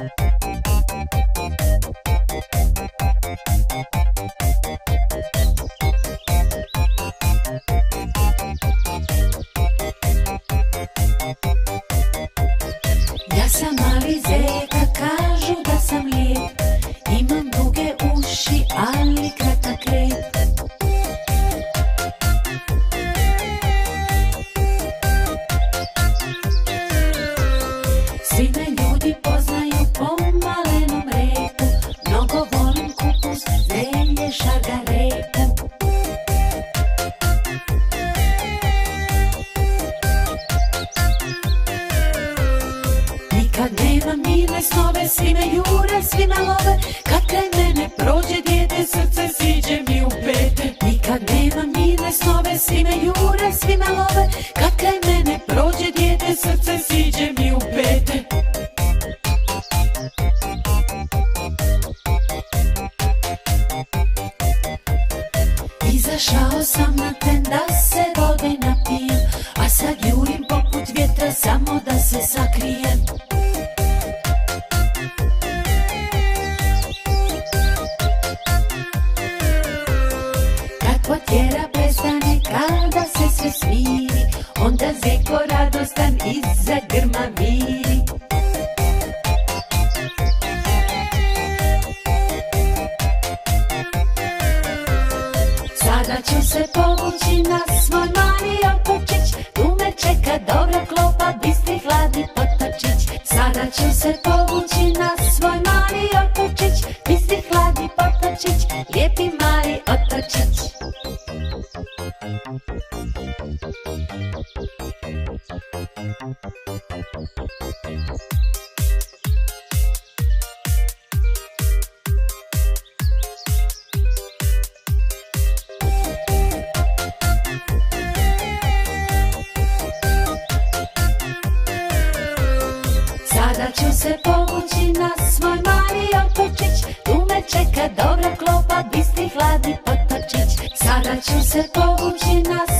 Ja sam mali zeka, kažu da sam lijep, imam duge uši, ali kratak rep. Svi me ljudi poznaju po malenom repu, mnogo volim kupus, zelje, šargarepu. Nikad nemam mirne snove, svi me jure, svi me love, kad kraj mene prođe dijete, srce siđe mi u pete. Nikad nemam mirne snove, svi me jure, svi me love, kad kraj mene prođe dijete, srce siđe mi u pete. Izašao sam na ten da se vode napijem, a sad jurim poput vjetra samo da se sakrijem. Kad potjera prestane, kada se sve smiri, onda zeko radostan iza grma miri. Sada ću se povući na svoj mali otočić, tu me čeka dobra klopa, bistri hladni potočić. Sada ću se povući na svoj mali otočić, bistri hladni potočić, lijepi mali otočić. Sada ću se povući na svoj mali otočić, tu me čeka dobra klopa, bistri hladni potočić. Sada ću se povući na